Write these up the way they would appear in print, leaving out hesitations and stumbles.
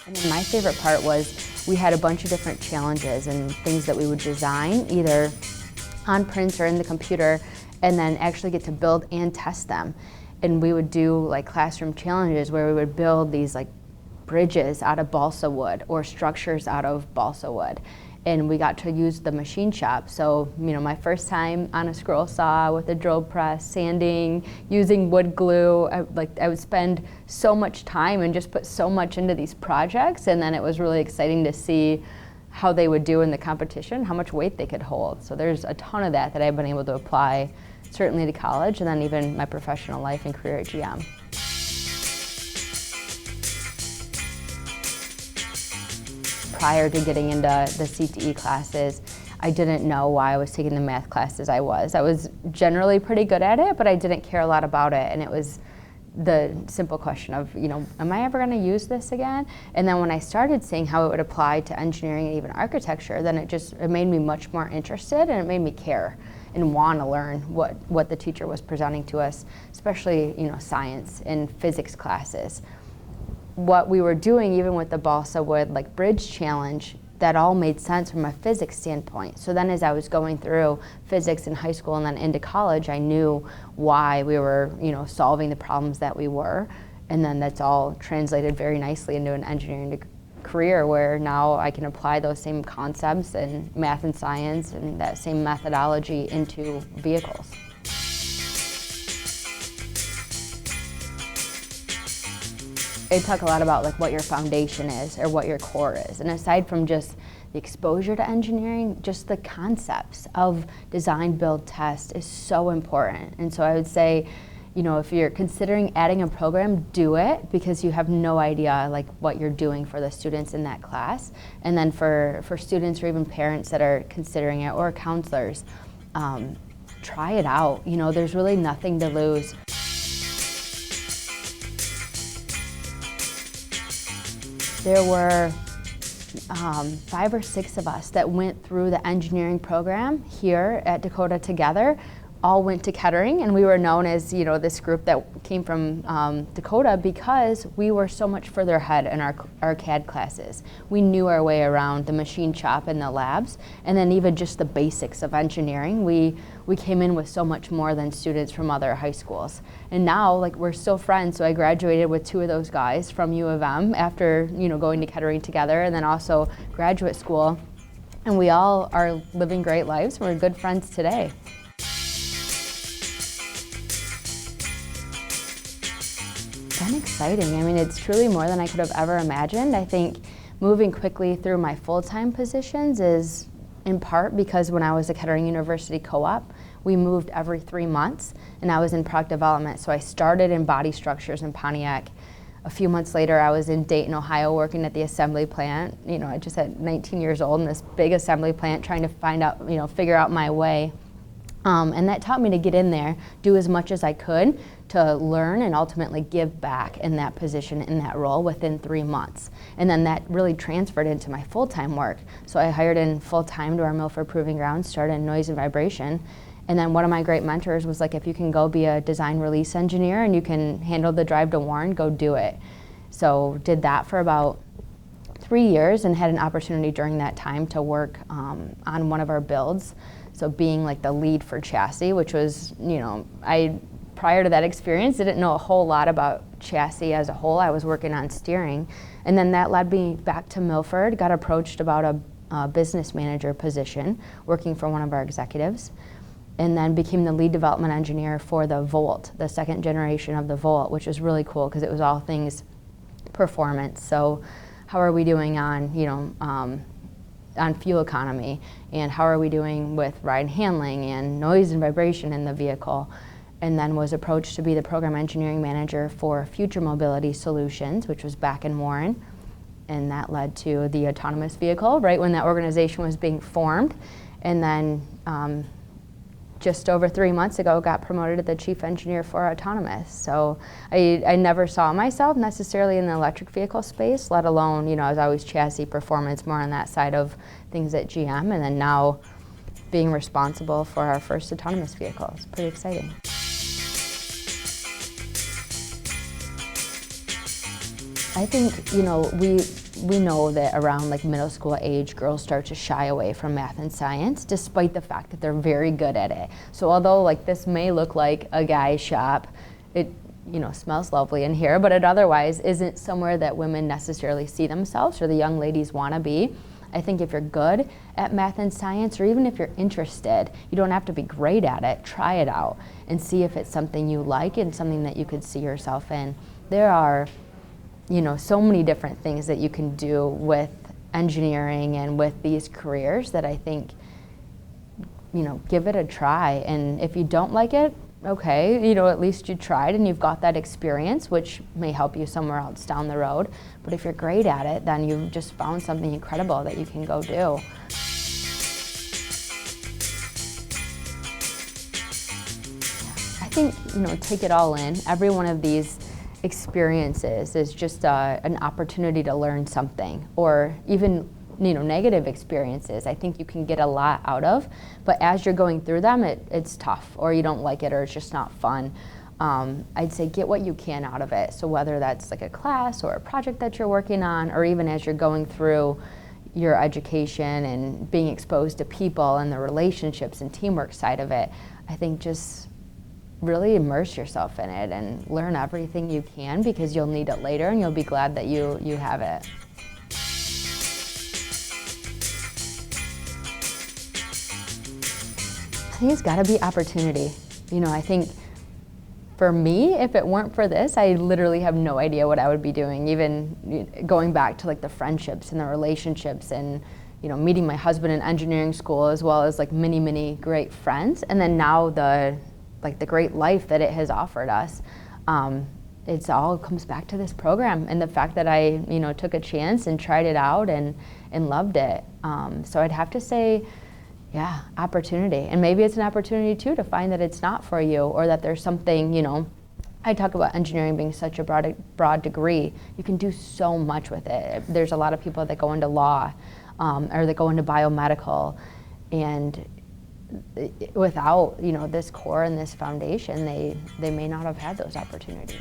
And then my favorite part was we had a bunch of different challenges and things that we would design, either on prints or in the computer, and then actually get to build and test them. And we would do like classroom challenges where we would build these like bridges out of balsa wood or structures out of balsa wood. And we got to use the machine shop. So, you know, my first time on a scroll saw with a drill press, sanding, using wood glue, I would spend so much time and just put so much into these projects. And then it was really exciting to see how they would do in the competition, how much weight they could hold. So there's a ton of that I've been able to apply certainly to college and then even my professional life and career at GM. Prior to getting into the CTE classes, I didn't know why I was taking the math classes I was. I was generally pretty good at it, but I didn't care a lot about it. And it was the simple question of, you know, am I ever going to use this again? And then when I started seeing how it would apply to engineering and even architecture, then it made me much more interested, and it made me care and want to learn what the teacher was presenting to us, especially, you know, science and physics classes. What we were doing, even with the balsa wood like bridge challenge, that all made sense from a physics standpoint. So then as I was going through physics in high school and then into college, I knew why we were, you know, solving the problems that we were. And then that's all translated very nicely into an engineering career where now I can apply those same concepts in math and science and that same methodology into vehicles. They talk a lot about like what your foundation is or what your core is. And aside from just the exposure to engineering, just the concepts of design, build, test is so important. And so I would say, you know, if you're considering adding a program, do it, because you have no idea like what you're doing for the students in that class. And then for students or even parents that are considering it, or counselors, try it out. You know, there's really nothing to lose. There were 5 or 6 of us that went through the engineering program here at Dakota together, all went to Kettering, and we were known as, you know, this group that came from Dakota because we were so much further ahead in our CAD classes. We knew our way around the machine shop and the labs, and then even just the basics of engineering. We came in with so much more than students from other high schools. And now, like, we're still friends, so I graduated with 2 of those guys from U of M after, you know, going to Kettering together, and then also graduate school. And we all are living great lives. We're good friends today. Been exciting. I mean, it's truly more than I could have ever imagined. I think moving quickly through my full-time positions is in part because when I was a Kettering University co-op, we moved every 3 months, and I was in product development. So I started in body structures in Pontiac. A few months later, I was in Dayton, Ohio, working at the assembly plant. You know, I just at 19 years old in this big assembly plant, trying to figure out my way. And that taught me to get in there, do as much as I could to learn and ultimately give back in that position, in that role within 3 months. And then that really transferred into my full-time work. So I hired in full-time to our Milford Proving Grounds, started in noise and vibration. And then one of my great mentors was like, if you can go be a design release engineer and you can handle the drive to Warren, go do it. So did that for about 3 years and had an opportunity during that time to work on one of our builds. So being like the lead for chassis, which was, you know, prior to that experience, didn't know a whole lot about chassis as a whole. I was working on steering. And then that led me back to Milford, got approached about a business manager position, working for one of our executives, and then became the lead development engineer for the Volt, the second generation of the Volt, which was really cool because it was all things performance. So how are we doing on, you know, on fuel economy, and how are we doing with ride handling and noise and vibration in the vehicle? And then was approached to be the program engineering manager for Future Mobility Solutions, which was back in Warren. And that led to the autonomous vehicle, right when that organization was being formed. And then just over 3 months ago, got promoted to the chief engineer for autonomous. So I never saw myself necessarily in the electric vehicle space, let alone, you know, I was always chassis performance, more on that side of things at GM, and then now being responsible for our first autonomous vehicle. It's pretty exciting. I think, we know that around like middle school age, girls start to shy away from math and science, despite the fact that they're very good at it. So although like this may look like a guy's shop, it smells lovely in here, but it otherwise isn't somewhere that women necessarily see themselves or the young ladies want to be. I think if you're good at math and science, or even if you're interested, you don't have to be great at it. Try it out and see if it's something you like and something that you could see yourself in. There are so many different things that you can do with engineering and with these careers that I think, give it a try. And if you don't like it, okay, at least you tried and you've got that experience, which may help you somewhere else down the road. But if you're great at it, then you've just found something incredible that you can go do. I think, take it all in. Every one of these experiences is just an opportunity to learn something, or even negative experiences I think you can get a lot out of, but as you're going through them it's tough, or you don't like it, or it's just not fun. I'd say get what you can out of it. So whether that's like a class or a project that you're working on, or even as you're going through your education and being exposed to people and the relationships and teamwork side of it, I think just really immerse yourself in it and learn everything you can, because you'll need it later and you'll be glad that you have it. I think it's got to be opportunity. I think for me, if it weren't for this, I literally have no idea what I would be doing, even going back to like the friendships and the relationships and meeting my husband in engineering school, as well as like many great friends, and then now the great life that it has offered us. It all comes back to this program and the fact that I took a chance and tried it out and loved it. So I'd have to say, yeah, opportunity. And maybe it's an opportunity too to find that it's not for you, or that there's something, I talk about engineering being such a broad degree. You can do so much with it. There's a lot of people that go into law or that go into biomedical, and without this core and this foundation, they may not have had those opportunities.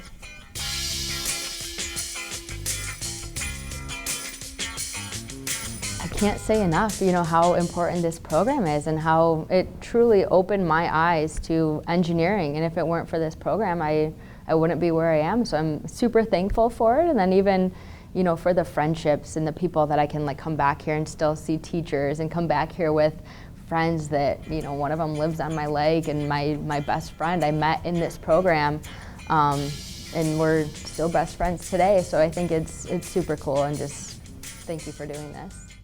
I can't say enough, how important this program is and how it truly opened my eyes to engineering. And if it weren't for this program, I wouldn't be where I am. So I'm super thankful for it. And then even, for the friendships and the people that I can come back here and still see teachers and come back here with friends that, one of them lives on my leg, and my best friend I met in this program, and we're still best friends today. So I think it's super cool, and just thank you for doing this.